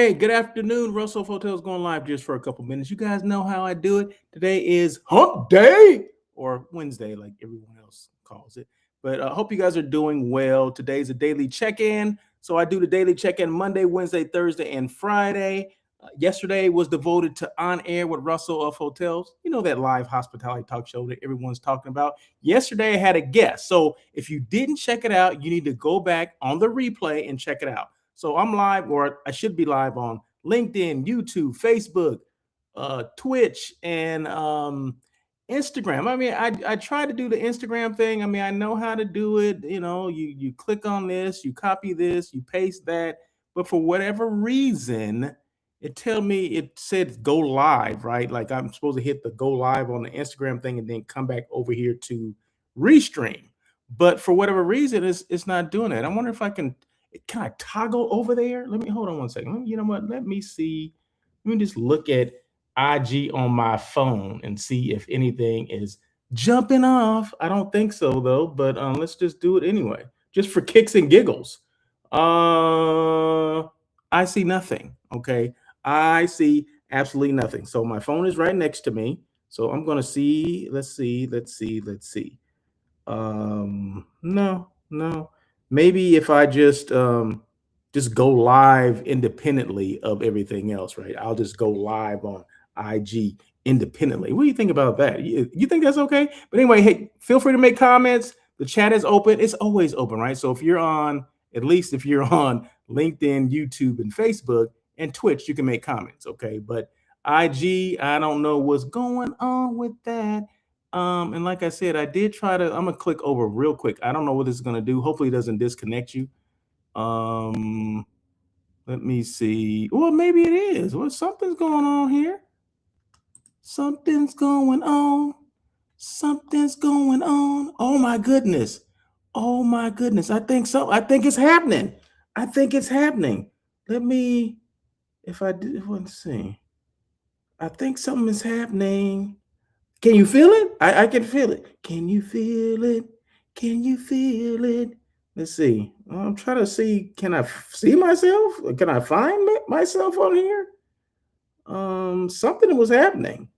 Hey, good afternoon. Russell Hotel's going live just for a couple minutes. You guys know how I do it. Today is Hump Day or Wednesday, like everyone else calls it. But I hope you guys are doing well. Today's a daily check in. So I do the daily check in Monday, Wednesday, Thursday, and Friday. Yesterday was devoted to On Air with Russell of Hotels. You know, that live hospitality talk show that everyone's talking about. Yesterday I had a guest. So if you didn't check it out, you need to go back on the replay and check it out. So I'm live, or I should be live on LinkedIn, YouTube, Facebook, Twitch, and Instagram. I mean, I try to do the Instagram thing. I mean, I know how to do it. You know, you click on this, you copy this, you paste that. But for whatever reason, it said go live, right? Like I'm supposed to hit the go live on the Instagram thing and then come back over here to restream. But for whatever reason, it's not doing it. I wonder if I can I toggle over there? Let me hold on one second. You know what? Let me see. Let me just look at IG on my phone and see if anything is jumping off. I don't think so though, but let's just do it anyway, just for kicks and giggles. I see nothing. Okay, I see absolutely nothing. So my phone is right next to me. So I'm gonna see. Let's see. No, no. Maybe if I just go live independently of everything else, right? I'll just go live on IG independently. What do you think about that? You think that's okay? But anyway, hey, feel free to make comments. The chat is open. It's always open, right? So if you're on, at least if you're on LinkedIn, YouTube, and Facebook and Twitch, you can make comments, okay? But IG, I don't know what's going on with that. And like I said, I did try to. I'm gonna click over real quick. I don't know what this is gonna do. Hopefully, it doesn't disconnect you. Um, Let me see. Well, maybe it is. Well, something's going on here. Something's going on. Something's going on. Oh my goodness. Oh my goodness. I think so. I think it's happening. I think it's happening. Let me. If I did, let's see. I think something is happening. Can you feel it? I can feel it. Can you feel it? Can you feel it? Let's see. I'm trying to see. Can I see myself? Can I find myself on here? Something was happening.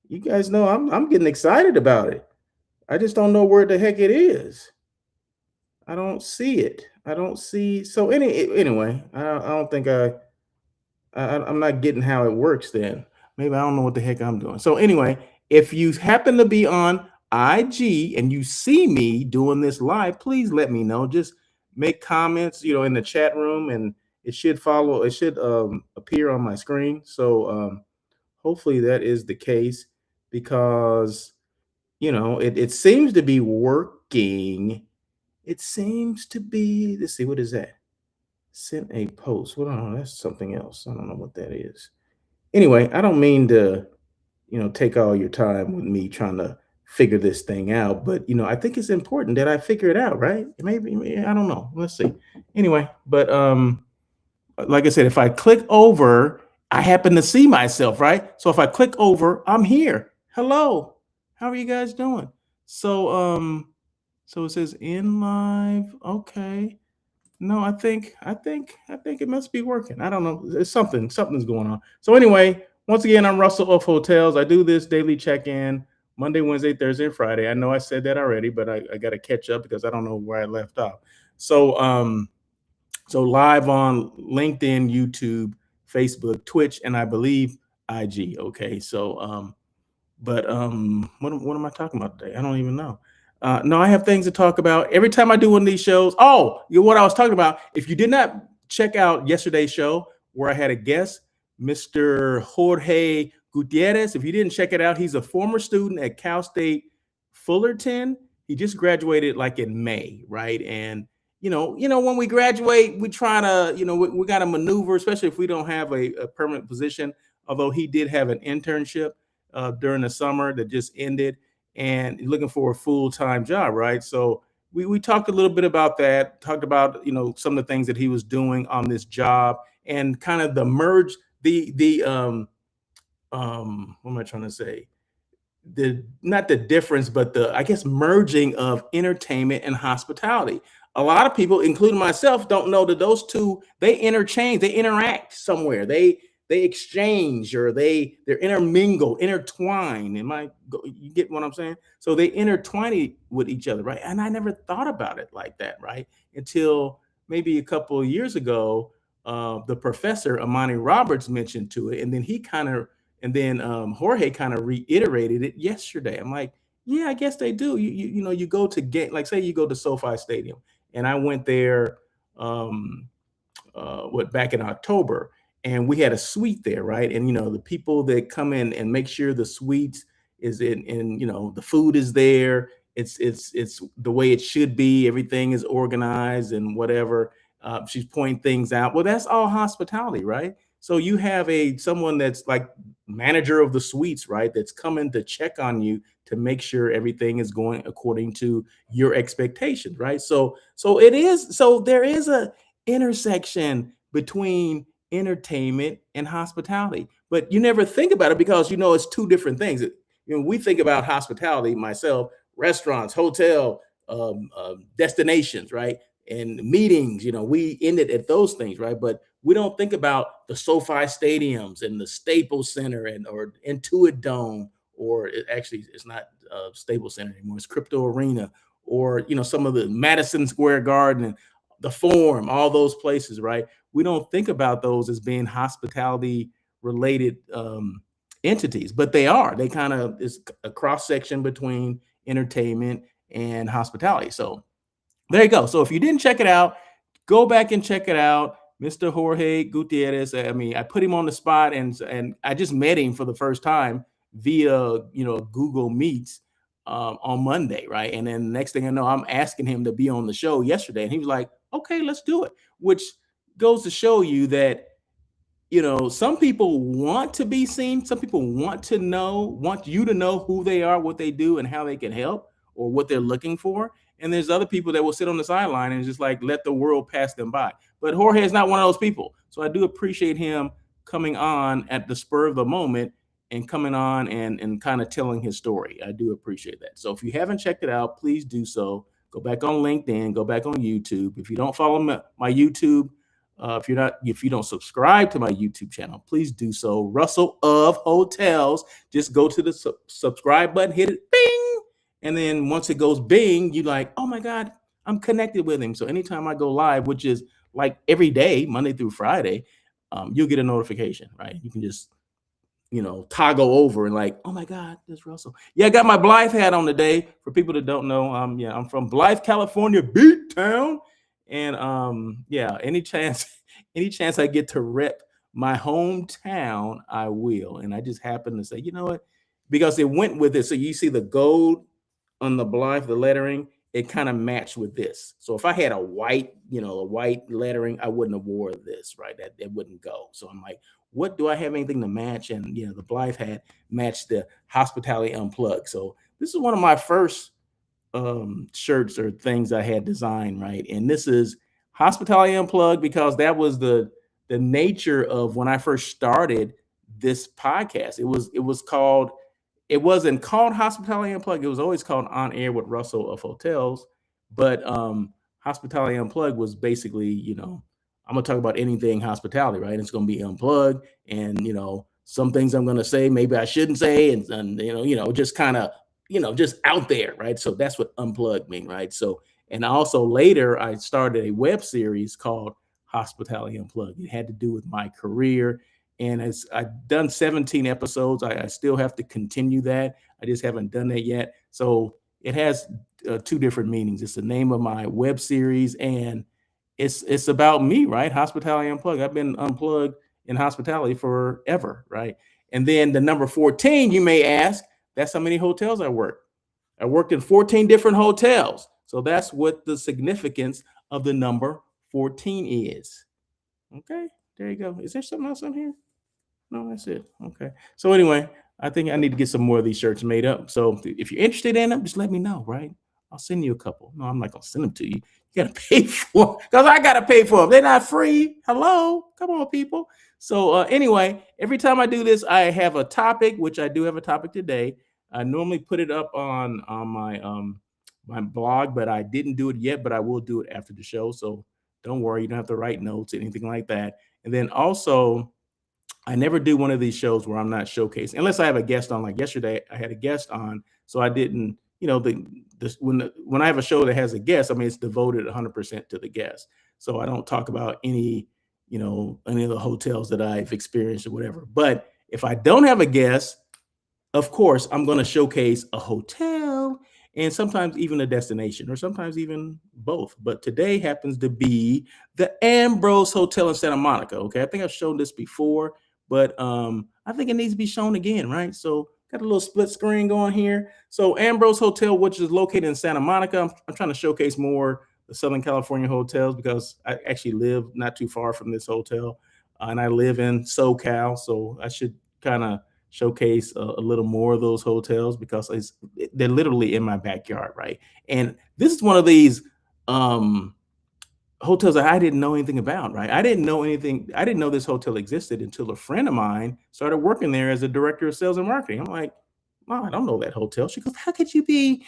You guys know I'm getting excited about it. I just don't know where the heck it is. I don't see it. I don't see. So anyway, I don't think I'm not getting how it works then. Maybe I don't know what the heck I'm doing. So anyway, if you happen to be on IG and you see me doing this live, please let me know. Just make comments, in the chat room, and it should follow. It should appear on my screen. So hopefully that is the case because it seems to be working. It seems to be. Let's see, what is that? Sent a post. Well, no, that's something else. I don't know what that is. Anyway, I don't mean to, take all your time with me trying to figure this thing out, but I think it's important that I figure it out, right? Maybe I don't know. Let's see. Anyway, but like I said, if I click over, I happen to see myself, right? So if I click over, I'm here. Hello. How are you guys doing? So it says in live. Okay. No, I think it must be working. I don't know. There's something's going on. So anyway, once again, I'm Russell of Hotels. I do this daily check-in Monday, Wednesday, Thursday, and Friday. I know I said that already, but I got to catch up because I don't know where I left off. So live on LinkedIn, YouTube, Facebook, Twitch, and I believe IG. Okay. What am I talking about today? I don't even know. No, I have things to talk about every time I do one of these shows. Oh, what I was talking about. If you did not check out yesterday's show where I had a guest, Mr. Jorge Gutierrez, if you didn't check it out, he's a former student at Cal State Fullerton. He just graduated like in May, right? And when we graduate, we try to, we got to maneuver, especially if we don't have a permanent position. Although he did have an internship during the summer that just ended, and looking for a full-time job, right? So we talked a little bit about that, talked about some of the things that he was doing on this job, and kind of the merge, the what am I trying to say? The not the difference, but the, I guess, merging of entertainment and hospitality. a lot of people, including myself, don't know that those two, they interchange, they interact somewhere. They exchange, or they're intermingled, intertwined. You get what I'm saying? So they intertwine with each other, right? And I never thought about it like that, right? Until maybe a couple of years ago, the professor Amani Roberts mentioned to it, and then Jorge kind of reiterated it yesterday. I'm like, yeah, I guess they do. You go to get, like, say you go to SoFi Stadium, and I went there, um, back in October, and we had a suite there, right? And the people that come in and make sure the suite is in, the food is there. It's the way it should be. Everything is organized and whatever. She's pointing things out. Well, that's all hospitality, right? So you have someone that's like manager of the suites, right? That's coming to check on you to make sure everything is going according to your expectations, right? So there is a intersection between entertainment and hospitality, but you never think about it because it's two different things. We think about hospitality, myself, restaurants, hotel, destinations, right, and meetings. We end it at those things, right? But we don't think about the SoFi stadiums and the Staples Center or Intuit Dome, or it's not Staples Center anymore. It's Crypto Arena, or some of the Madison Square Garden and the Forum, all those places, right? We don't think about those as being hospitality related entities, but they are. They kind of is a cross section between entertainment and hospitality. So there you go. So if you didn't check it out, go back and check it out. Mr. Jorge Gutierrez. I mean, I put him on the spot, and I just met him for the first time via Google Meets on Monday, right? And then next thing I know, I'm asking him to be on the show yesterday, and he was like, "Okay, let's do it." Which goes to show you that some people want to be seen. Some people want you to know who they are, what they do, and how they can help, or what they're looking for. And there's other people that will sit on the sideline and just like let the world pass them by. But Jorge is not one of those people. So I do appreciate him coming on at the spur of the moment and coming on and kind of telling his story. I do appreciate that. So if you haven't checked it out, please do so. Go back on LinkedIn, go back on YouTube. If you don't follow my YouTube, if you don't subscribe to my YouTube channel, please do so. Russell of Hotels. Just go to the subscribe button, hit it, bing, and then once it goes bing, you like, oh my God, I'm connected with him. So anytime I go live, which is like every day, Monday through Friday, you'll get a notification, right? You can just toggle over and like, oh my God, there's Russell. Yeah, I got my Blythe hat on today. For people that don't know, I'm from Blythe, California, Beat Town. And any chance I get to rep my hometown, I will. And I just happen to say, you know what? Because it went with it. So you see the gold on the Blythe, the lettering, it kind of matched with this. So if I had a white lettering, I wouldn't have wore this, right? That wouldn't go. So I'm like, what do I have anything to match? And the Blythe hat matched the Hospitality Unplugged. So this is one of my first shirts or things I had designed, right? And this is Hospitality Unplugged because that was the nature of when I first started this podcast. It wasn't called Hospitality Unplugged. It was always called On Air with Russell of Hotels. But Hospitality Unplugged was basically, I'm gonna talk about anything hospitality, right? It's gonna be unplugged, and some things I'm gonna say maybe I shouldn't say, and just kind of just out there, right? So that's what unplugged mean, right? So, and also later I started a web series called Hospitality Unplugged. It had to do with my career, and as I've done 17 episodes, I still have to continue that. I just haven't done that yet. So it has two different meanings. It's the name of my web series, and it's about me, right? Hospitality Unplugged. I've been unplugged in hospitality forever, right? And then the number 14, you may ask, that's how many hotels I worked. I worked in 14 different hotels. So that's what the significance of the number 14 is. Okay, there you go. Is there something else on here? No, that's it. Okay. So anyway, I think I need to get some more of these shirts made up. So if you're interested in them, just let me know, right? I'll send you a couple. No, I'm not gonna send them to you. You gotta pay for them because I gotta pay for them. They're not free. Hello, come on, people. So anyway, every time I do this, I have a topic, which I do have a topic today. I normally put it up on my my blog, but I didn't do it yet, but I will do it after the show. So don't worry, you don't have to write notes, anything like that. And then also, I never do one of these shows where I'm not showcasing, unless I have a guest on. Like yesterday, I had a guest on, so I didn't. When I have a show that has a guest, I mean it's devoted 100% to the guest. So I don't talk about any of the hotels that I've experienced or whatever. But if I don't have a guest, of course, I'm going to showcase a hotel and sometimes even a destination, or sometimes even both. But today happens to be the Ambrose Hotel in Santa Monica. Okay, I think I've shown this before, but I think it needs to be shown again, right? So got a little split screen going here. So Ambrose Hotel, which is located in Santa Monica, I'm trying to showcase more the Southern California hotels because I actually live not too far from this hotel, and I live in SoCal, so I should kind of showcase a little more of those hotels because they're literally in my backyard, right? And this is one of these um, hotels that I didn't know anything about, right? I didn't know anything. I didn't know this hotel existed until a friend of mine started working there as a director of sales and marketing. I'm like, Mom, I don't know that hotel. She goes, how could you be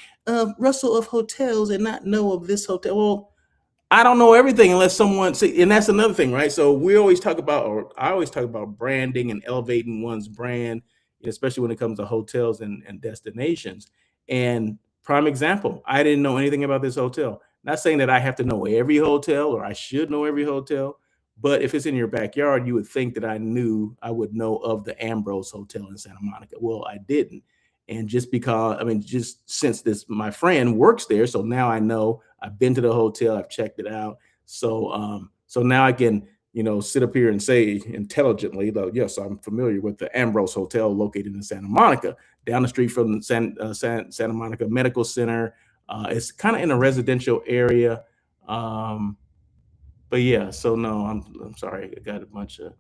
Russell of hotels and not know of this hotel? Well, I don't know everything unless someone see, and that's another thing, right? So we always talk about, or I always talk about branding and elevating one's brand, especially when it comes to hotels and destinations. And prime example, I didn't know anything about this hotel. Not saying that I have to know every hotel or I should know every hotel, but if it's in your backyard, you would think that I would know of the Ambrose Hotel in Santa Monica. Well, I didn't. And just because, I mean, just since this my friend works there, so now I know. I've been to the hotel, I've checked it out. So now I can, sit up here and say intelligently, though, yes, I'm familiar with the Ambrose Hotel located in Santa Monica, down the street from the Santa Monica Medical Center. It's kind of in a residential area. Um, but yeah, so no, I'm sorry, I got a bunch of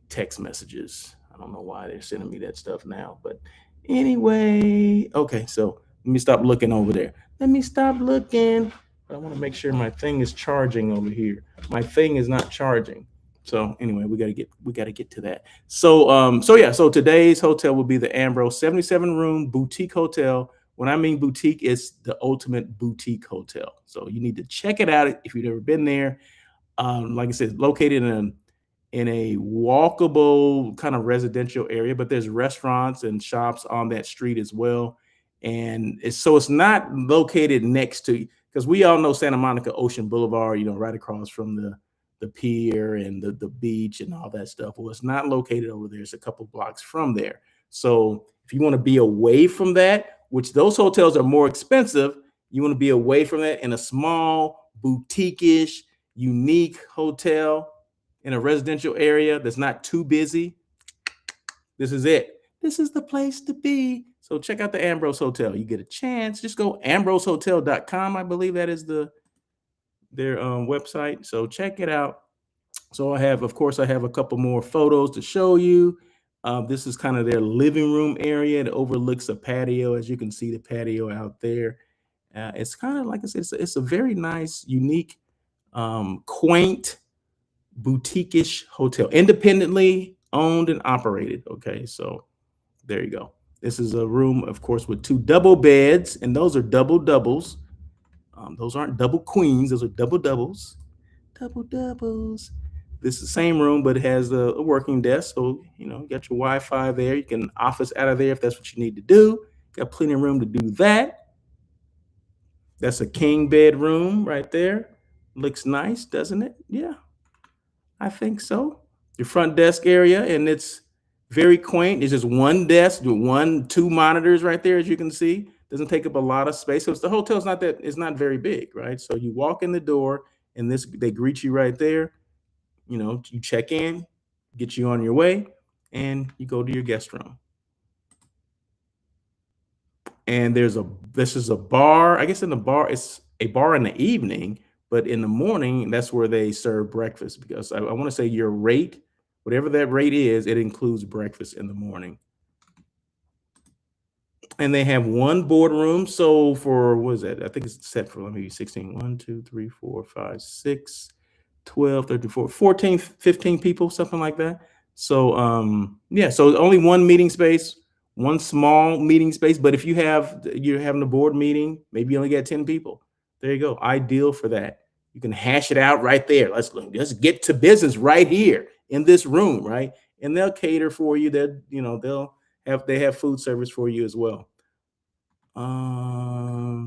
text messages. I don't know why they're sending me that stuff now, but anyway, okay, so let me stop looking over there. Let me stop looking. I want to make sure my thing is charging over here. My thing is not charging. So anyway, we gotta get to that. So today's hotel will be the Ambrose 77 room boutique hotel. When I mean boutique, it's the ultimate boutique hotel. So you need to check it out if you've never been there. Like I said, located in a walkable kind of residential area, but there's restaurants and shops on that street as well. And it's not located next to, because we all know Santa Monica Ocean Boulevard, right across from the pier and the beach and all that stuff. Well, it's not located over there. It's a couple blocks from there. So if you want to be away from that, which those hotels are more expensive, you want to be away from that in a small, boutique-ish, unique hotel in a residential area that's not too busy, this is it. This is the place to be. So check out the Ambrose Hotel. You get a chance, just go ambrosehotel.com. I believe that is their website. So check it out. So of course, I have a couple more photos to show you. This is kind of their living room area. It overlooks a patio. As you can see, the patio out there. It's kind of like I said, it's a very nice, unique, quaint, boutique-ish hotel, independently owned and operated. Okay, so there you go. This is a room, of course, with two double beds, and those are double doubles. Those aren't double queens; those are double doubles. Double doubles. This is the same room, but it has a working desk, so you got your Wi-Fi there. You can office out of there if that's what you need to do. Got plenty of room to do that. That's a king bedroom right there. Looks nice, doesn't it? Yeah. I think so. Your front desk area, and it's very quaint. It's just one desk with two monitors right there, as you can see. Doesn't take up a lot of space. So the hotel's it's not very big, right? So you walk in the door, and they greet you right there. You check in, get you on your way, and you go to your guest room. And this is a bar. I guess in the bar, it's a bar in the evening, but in the morning, that's where they serve breakfast, because I want to say your rate, whatever that rate is, it includes breakfast in the morning. And they have one boardroom. So for, what is that? I think it's set for maybe 16, 1, 2, 3, 4, 5, 6, 12, 13, 14, 15 people, something like that. So, yeah, so only one meeting space, one small meeting space. But if you're having a board meeting, maybe you only got 10 people. There you go. Ideal for that. You can hash it out right there. Let's get to business right here in this room, right? And they'll cater for you. They have food service for you as well.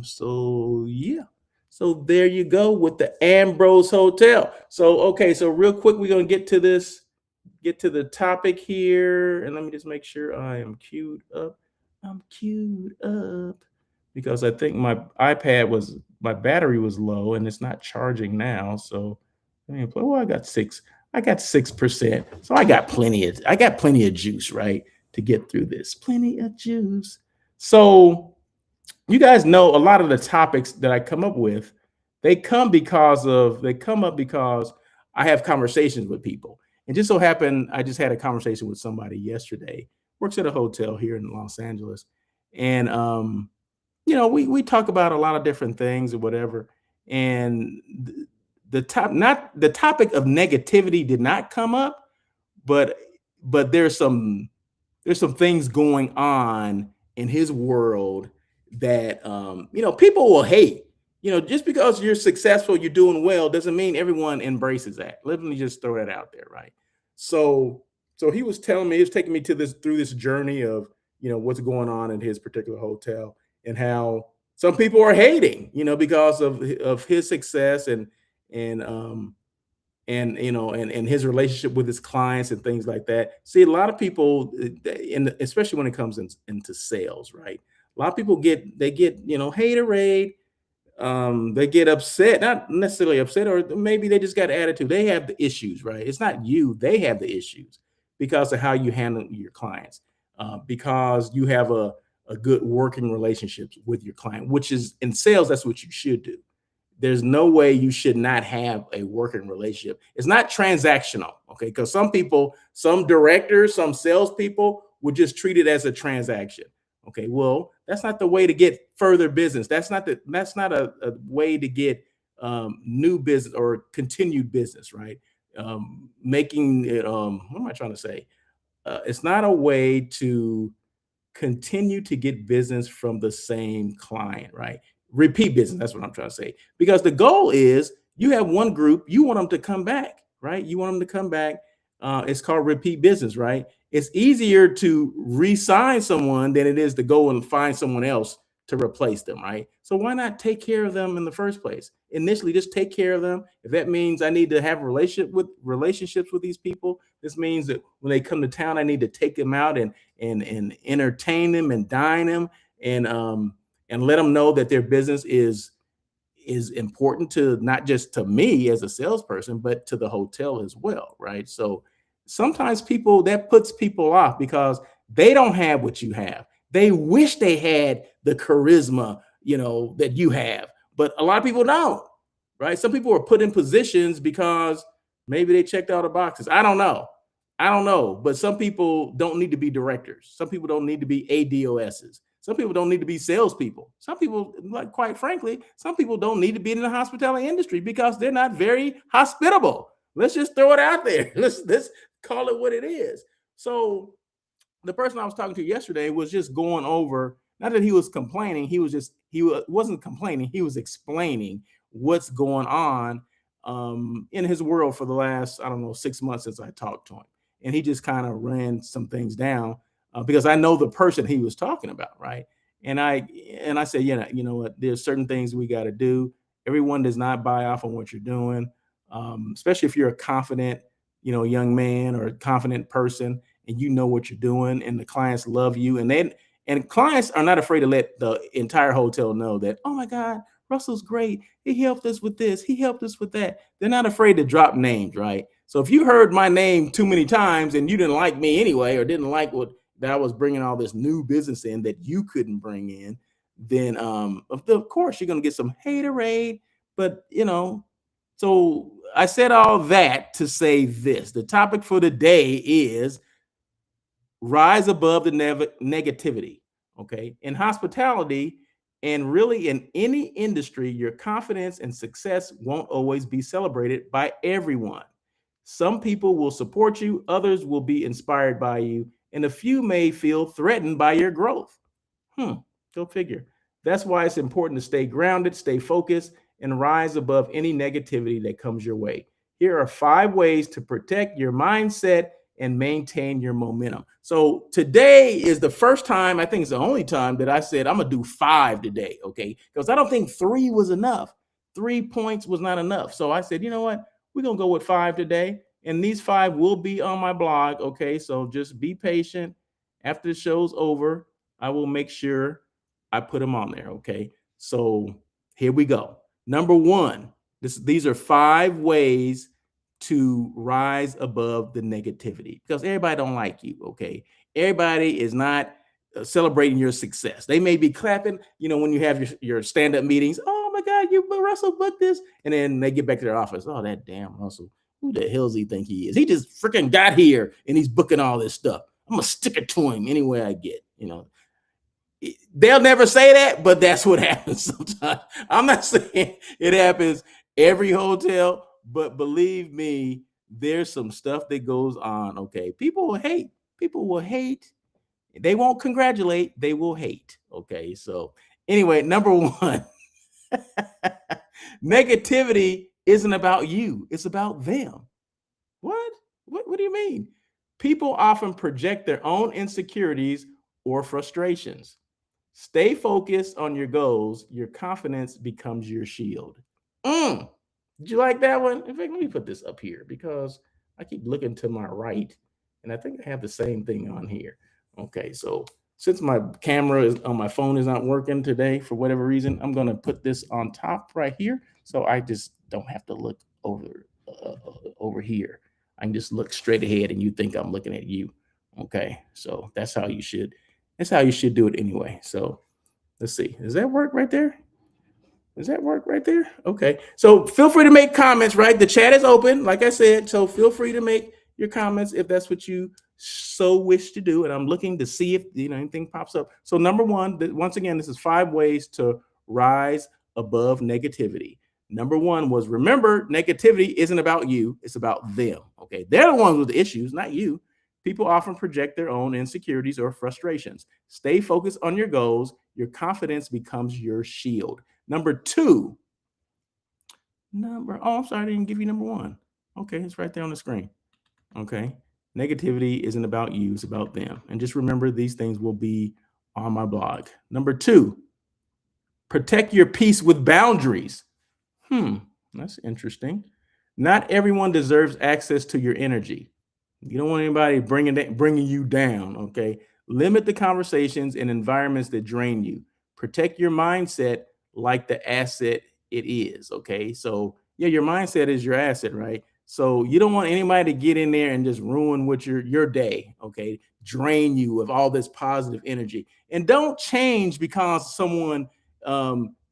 So yeah. So there you go with the Ambrose Hotel. So okay, so real quick, we're gonna get to the topic here, and let me just make sure I am queued up. I'm queued up because I think my battery was low and it's not charging now. So well, I got 6%. So I got plenty of juice, right? To get through this. Plenty of juice. So you guys know a lot of the topics that I come up with, they come up because I have conversations with people. And just so happened, I just had a conversation with somebody yesterday, works at a hotel here in Los Angeles. And we talk about a lot of different things or whatever. And the top not the topic of negativity did not come up, but there's some things going on in his world that people will hate. Just because you're successful, you're doing well, doesn't mean everyone embraces that. Let me just throw that out there, right? So he was telling me, he was taking me to this through this journey of what's going on in his particular hotel and how some people are hating, because of his success and and his relationship with his clients and things like that. See, a lot of people, especially when it comes into sales, right? A lot of people get haterade. They get upset, not necessarily upset, or maybe they just got attitude. They have the issues, right? It's not you; they have the issues because of how you handle your clients, because you have a good working relationships with your client, which is in sales. That's what you should do. There's no way you should not have a working relationship. It's not transactional, okay? Because some people, some directors, some salespeople would just treat it as a transaction. Okay, well, that's not the way to get further business. That's not a way to get new business or continued business, right? Making it what am I trying to say? It's not a way to continue to get business from the same client, right? Repeat business. That's what I'm trying to say. Because the goal is you have one group, you want them to come back, right? You want them to come back. It's called repeat business, right? It's easier to re-sign someone than it is to go and find someone else to replace them, right? So why not take care of them in the first place? Initially, just take care of them. If that means I need to have relationships with these people, this means that when they come to town, I need to take them out and entertain them and dine them and let them know that their business is important to not just to me as a salesperson, but to the hotel as well, right? So sometimes people that puts people off because they don't have what you have. They wish they had the charisma, that you have, but a lot of people don't, right? Some people are put in positions because maybe they checked all the boxes. I don't know. I don't know, but some people don't need to be directors. Some people don't need to be ADOSs. Some people don't need to be salespeople. Some people, like quite frankly, some people don't need to be in the hospitality industry because they're not very hospitable. Let's just throw it out there. Let's call it what it is. So the person I was talking to yesterday was just going over, not that he was complaining, wasn't complaining, he was explaining what's going on in his world for the last, I don't know, 6 months since I talked to him. And he just kind of ran some things down because I know the person he was talking about, right? And I said, you know what? There's certain things we got to do. Everyone does not buy off on what you're doing, especially if you're a confident, young man or a confident person, and you know what you're doing, and the clients love you, and clients are not afraid to let the entire hotel know that, oh my God, Russell's great. He helped us with this. He helped us with that. They're not afraid to drop names, right? So if you heard my name too many times and you didn't like me anyway, or didn't like what that I was bringing all this new business in that you couldn't bring in, then of course you're gonna get some haterade. But so I said all that to say this: the topic for the day is rise above the negativity. Okay, in hospitality and really in any industry, your confidence and success won't always be celebrated by everyone. Some people will support you, others will be inspired by you, and a few may feel threatened by your growth. Hmm, go figure. That's why it's important to stay grounded, stay focused, and rise above any negativity that comes your way. Here are 5 ways to protect your mindset and maintain your momentum. So today is the first time, I think it's the only time that I said I'm gonna do 5 today, okay? Because I don't think 3 was enough. 3 points was not enough. So I said, you know what? We're gonna go with 5 today, and these 5 will be on my blog, okay? So just be patient. After the show's over, I will make sure I put them on there, okay? So here we go. Number 1, these are 5 ways to rise above the negativity, because everybody don't like you, okay? Everybody is not celebrating your success. They may be clapping, when you have your stand-up meetings. Oh my God, Russell booked this. And then they get back to their office. Oh, that damn Russell. Who the hell does he think he is? He just freaking got here and he's booking all this stuff. I'm gonna stick it to him anywhere I get. They'll never say that, but that's what happens sometimes. I'm not saying it happens every hotel, but believe me, there's some stuff that goes on. Okay, people will hate. People will hate. They won't congratulate. They will hate. Okay, so anyway, number 1, negativity isn't about you. It's about them. What? What do you mean? People often project their own insecurities or frustrations. Stay focused on your goals. Your confidence becomes your shield. Mm. Did you like that one? In fact, let me put this up here because I keep looking to my right, and I think I have the same thing on here. Okay, so since my camera is on my phone is not working today for whatever reason, I'm going to put this on top right here, so I just don't have to look over here. I can just look straight ahead, and you think I'm looking at you. Okay, so that's how you should. That's how you should do it anyway. So let's see. Does that work right there? Does that work right there? Okay. So feel free to make comments, right? The chat is open, like I said. So feel free to make your comments if that's what you so wish to do. And I'm looking to see if anything pops up. So number 1, once again, this is 5 ways to rise above negativity. Number 1 was, remember, negativity isn't about you, it's about them. Okay. They're the ones with the issues, not you. People often project their own insecurities or frustrations. Stay focused on your goals. Your confidence becomes your shield. Number 2, I'm sorry, I didn't give you number 1. Okay, it's right there on the screen. Okay, negativity isn't about you, it's about them. And just remember, these things will be on my blog. Number 2, protect your peace with boundaries. That's interesting. Not everyone deserves access to your energy. You don't want anybody bringing you down, okay? Limit the conversations and environments that drain you. Protect your mindset like the asset it is, okay? So, yeah, your mindset is your asset, right? So you don't want anybody to get in there and just ruin what your day, okay? Drain you of all this positive energy. And don't change because someone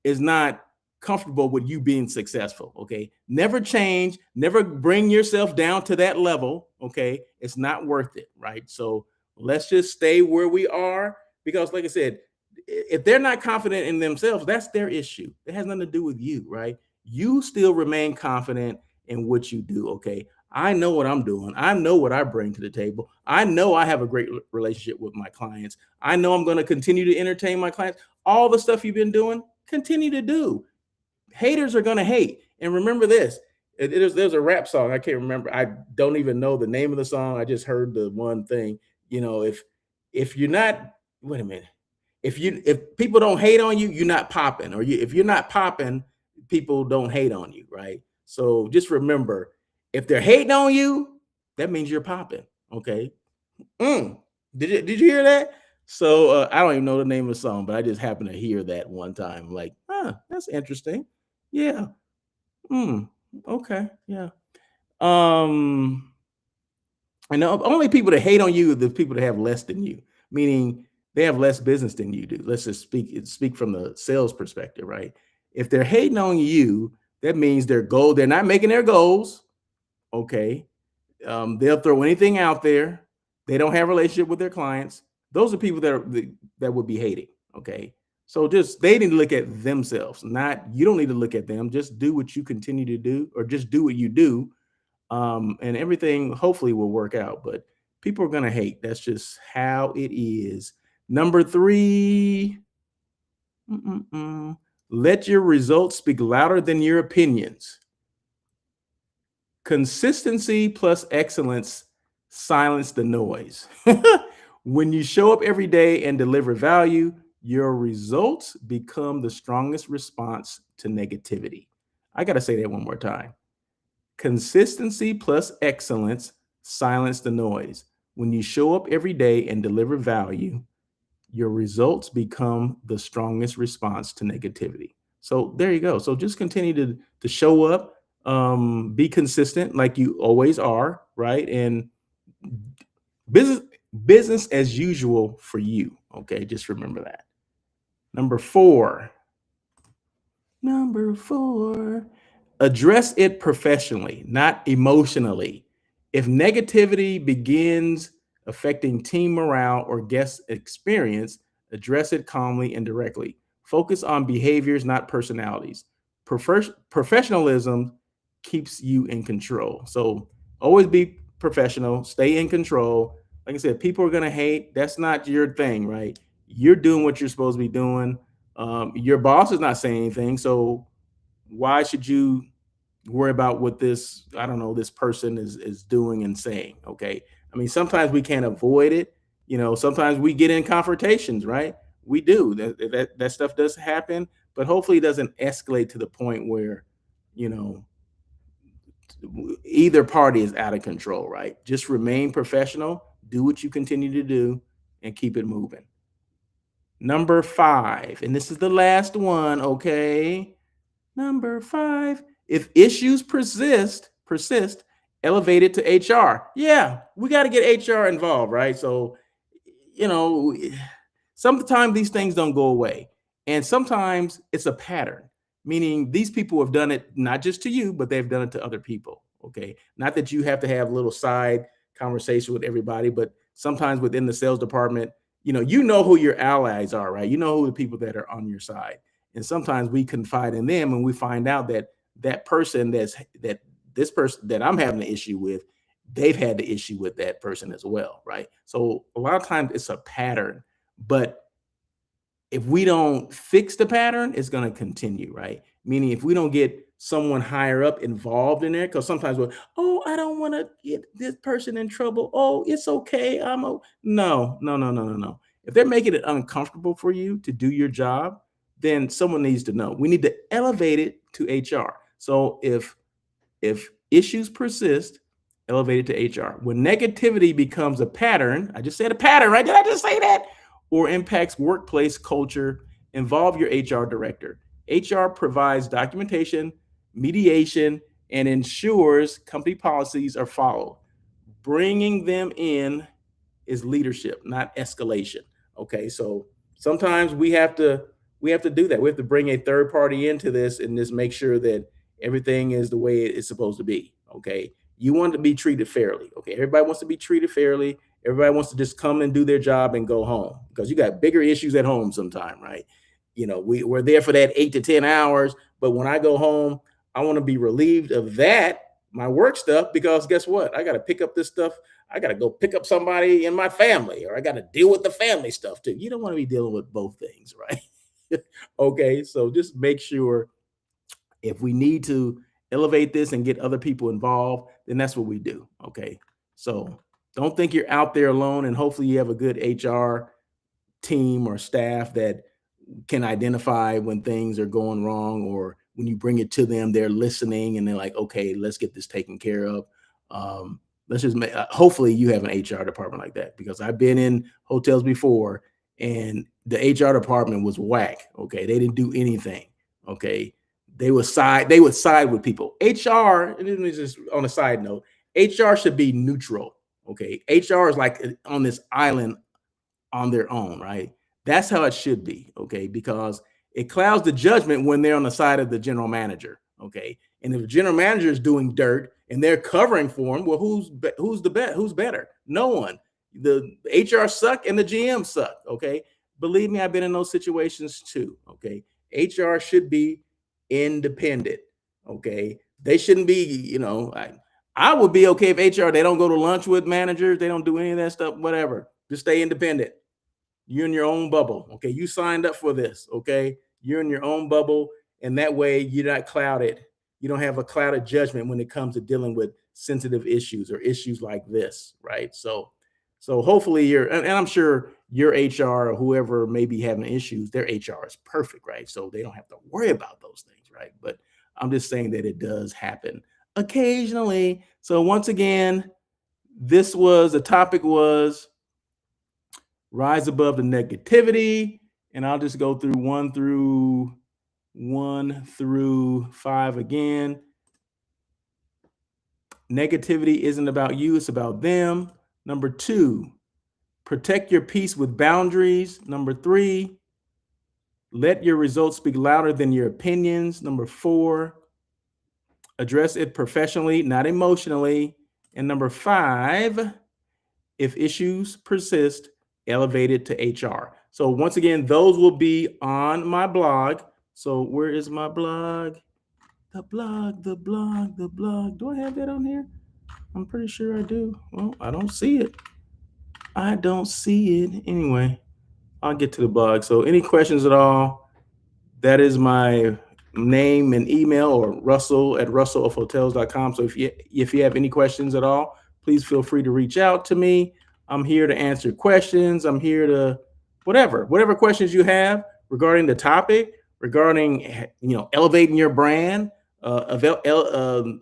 is not comfortable with you being successful. Okay. Never change, never bring yourself down to that level. Okay. It's not worth it. Right. So let's just stay where we are, because, like I said, if they're not confident in themselves, that's their issue. It has nothing to do with you. Right. You still remain confident in what you do. Okay. I know what I'm doing. I know what I bring to the table. I know I have a great relationship with my clients. I know I'm going to continue to entertain my clients. All the stuff you've been doing, continue to do. Haters are going to hate. And remember this, there's a rap song. I can't remember. I don't even know the name of the song. I just heard the one thing, if you're not, wait a minute. If people don't hate on you, you're not popping, or if you're not popping, people don't hate on you. Right. So just remember, if they're hating on you, that means you're popping. Okay. Did you hear that? So I don't even know the name of the song, but I just happened to hear that one time. Like, that's interesting. Yeah. Okay. Yeah. Um, and the only people that hate on you are the people that have less than you, meaning they have less business than you do. Let's just speak from the sales perspective, right? If they're hating on you, that means they're not making their goals. Okay. They'll throw anything out there. They don't have a relationship with their clients. Those are people that would be hating. Okay. So they need to look at themselves, you don't need to look at them. Just do what you continue to do, or just do what you do. And everything hopefully will work out. But People are going to hate. That's just how it is. Number three, let your results speak louder than your opinions. Consistency plus excellence silence the noise. When you show up every day and deliver value, your results become the strongest response to negativity. I got to say that one more time. Consistency plus excellence silence the noise. When you show up every day and deliver value, your results become the strongest response to negativity. So there you go. So just continue to show up, be consistent like you always are, right? And business business as usual for you. Okay, just remember that. Number four, Number four, address it professionally, not emotionally. If negativity begins affecting team morale or guest experience, address it calmly and directly. Focus on behaviors, not personalities. Professionalism keeps you in control. So always be professional, stay in control. Like I said, people are going to hate. That's not your thing, right? You're doing what you're supposed to be doing. Your boss is not saying anything, so why should you worry about what this, I don't know, this person is doing and saying? Okay, I mean, sometimes we can't avoid it. Sometimes we get in confrontations, right? We do. That stuff does happen, but hopefully it doesn't escalate to the point where you know either party is out of control, right? Just remain professional, do what you continue to do, and keep it moving. Number five, and this is the last one, okay? Number five, if issues persist, elevate it to HR. Yeah, we got to get HR involved, right? So, you know, sometimes these things don't go away. And sometimes it's a pattern, meaning these people have done it not just to you, but they've done it to other people. Okay. Not that you have to have a little side conversation with everybody, but sometimes within the sales department, you know who your allies are, right? You know who the people that are on your side. And sometimes we confide in them and we find out that that person that this person that I'm having an issue with, they've had the issue with that person as well, right? So a lot of times it's a pattern, but if we don't fix the pattern, it's going to continue, right? Meaning, if we don't get someone higher up involved in there, because sometimes we're, oh, I don't want to get this person in trouble. Oh, it's okay. No, no, no, no, no, no. If they're making it uncomfortable for you to do your job, then someone needs to know. We need to elevate it to HR. So if issues persist, elevate it to HR. When negativity becomes a pattern, I just said a pattern, right? Did I just say that? Or impacts workplace culture, involve your HR director. HR provides documentation, mediation, and ensures company policies are followed. Bringing them in is leadership, not escalation. Okay, so sometimes we have to do that. We have to bring a third party into this and just make sure that everything is the way it's supposed to be. Okay, you want to be treated fairly. Okay, everybody wants to be treated fairly. Everybody wants to just come and do their job and go home because you got bigger issues at home sometime, right? We're there for that 8 to 10 hours, but when I go home, I want to be relieved of that, my work stuff, because guess what? I got to pick up this stuff. I got to go pick up somebody in my family, or I got to deal with the family stuff too. You don't want to be dealing with both things, right? Okay, so just make sure if we need to elevate this and get other people involved, then that's what we do. Okay, so don't think you're out there alone, and hopefully you have a good HR team or staff that can identify when things are going wrong, or when you bring it to them, they're listening and they're like, okay, let's get this taken care of. Let's just make, hopefully you have an HR department like that, because I've been in hotels before and the HR department was whack. Okay. They didn't do anything. Okay. They would side with people. HR, and this is just on a side note, HR should be neutral. Okay. HR is like on this island on their own, right? That's how it should be, okay? Because it clouds the judgment when they're on the side of the general manager, okay? And if the general manager is doing dirt and they're covering for him, well, who's the best? Who's better? No one. The HR suck and the GM suck, okay? Believe me, I've been in those situations too, okay? HR should be independent, okay? They shouldn't be, I would be okay if HR, they don't go to lunch with managers, they don't do any of that stuff, whatever. Just stay independent. You're in your own bubble. Okay. You signed up for this. Okay. You're in your own bubble. And that way you're not clouded. You don't have a clouded judgment when it comes to dealing with sensitive issues or issues like this. Right. So hopefully and I'm sure your HR or whoever may be having issues, their HR is perfect. Right. So they don't have to worry about those things. Right. But I'm just saying that it does happen occasionally. So once again, the topic was rise above the negativity, and I'll just go through one through five again. Negativity isn't about you, it's about them. Number 2, protect your peace with boundaries. Number 3, let your results speak louder than your opinions. Number 4, address it professionally, not emotionally. And number 5, if issues persist, elevate it to HR. So once again, those will be on my blog. So where is my blog? The blog. Do I have that on here? I'm pretty sure I do. Well, I don't see it. Anyway, I'll get to the blog. So any questions at all, that is my name and email, or russell@russellofhotels.com. So if you have any questions at all, please feel free to reach out to me. I'm here to answer questions. I'm here to whatever questions you have regarding the topic, regarding elevating your brand,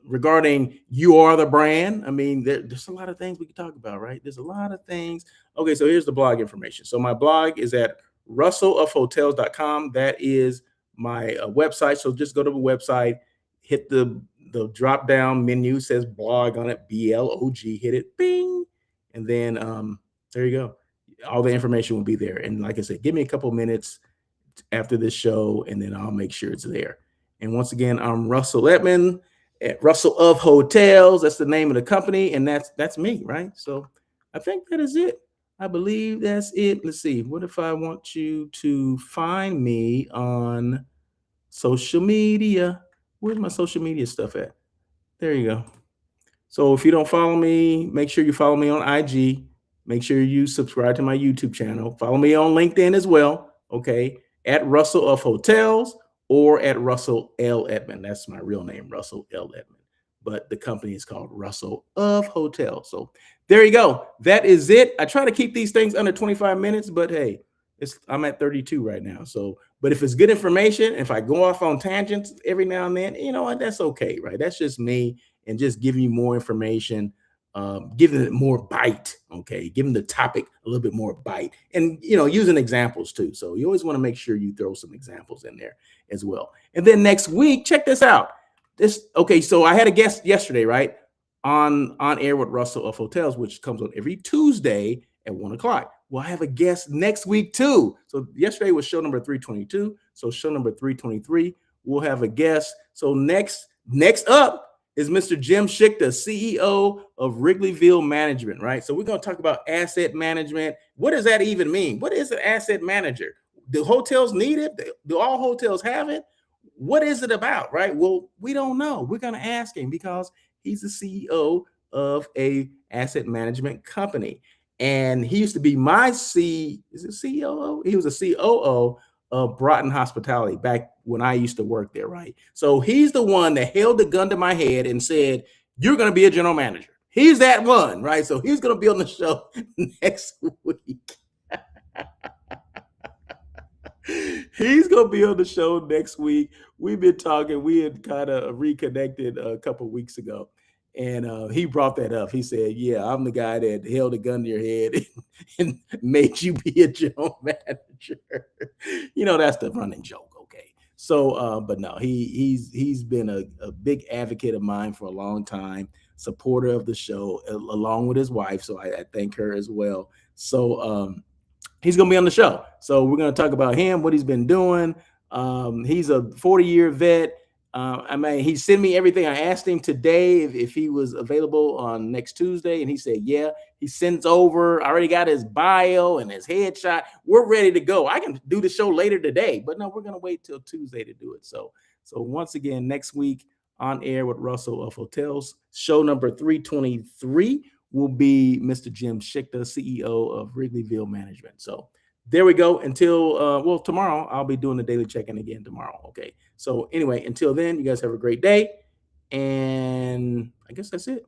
regarding you are the brand. I mean, there's a lot of things we can talk about, right? There's a lot of things. Okay, so here's the blog information. So my blog is at russellofhotels.com. That is my website. So just go to the website, hit the drop down menu, says blog on it, blog, hit it, bing, and then there you go. All the information will be there. And like I said, give me a couple minutes after this show, and then I'll make sure it's there. And once again, I'm Russell Edmond at Russell of Hotels. That's the name of the company, and that's me, right? So I think that is it. I believe that's it. Let's see. What if I want you to find me on social media? Where's my social media stuff at? There you go. So if you don't follow me, make sure you follow me on IG. Make sure you subscribe to my YouTube channel. Follow me on LinkedIn as well. Okay. At Russell of Hotels or at Russell L. Edmond. That's my real name, Russell L. Edmond. But the company is called Russell of Hotels. So there you go. That is it. I try to keep these things under 25 minutes, but hey, I'm at 32 right now. So, but if it's good information, if I go off on tangents every now and then, you know what, that's okay, right? That's just me, and just giving you more information, giving it more bite, okay? Giving the topic a little bit more bite, and using examples too. So you always want to make sure you throw some examples in there as well. And then next week, check this out. So I had a guest yesterday, right? On air with Russell of Hotels, which comes on every Tuesday at 1:00. Well, I have a guest next week too. So yesterday was show number 322. So show number 323, we'll have a guest. So next up is Mr. Jim Schick, the CEO of Wrigleyville Management, right? So we're going to talk about asset management. What does that even mean? What is an asset manager? Do hotels need it? Do all hotels have it? What is it about, right? Well, we don't know. We're going to ask him because he's the CEO of a asset management company. And he used to be my COO? He was a COO of Broughton Hospitality back when I used to work there, right? So he's the one that held the gun to my head and said, you're going to be a general manager. He's that one, right? So he's going to be on the show next week. He's going to be on the show next week. We've been talking. We had kind of reconnected a couple of weeks ago. And he brought that up. He said, yeah, I'm the guy that held a gun to your head and made you be a general manager. That's the running joke. Okay. So, but no, he's been a big advocate of mine for a long time, supporter of the show, along with his wife. So I thank her as well. So he's going to be on the show. So we're going to talk about him, what he's been doing. He's a 40-year vet. He sent me everything. I asked him today if he was available on next Tuesday, and he said, yeah. He sends over. I already got his bio and his headshot. We're ready to go. I can do the show later today, but no, we're going to wait till Tuesday to do it. So once again, next week, On Air with Russell of Hotels. Show number 323 will be Mr. Jim Schichter, CEO of Wrigleyville Management. So there we go. Until well, tomorrow I'll be doing the daily check-in again tomorrow. Okay. So anyway, until then, you guys have a great day. And I guess that's it.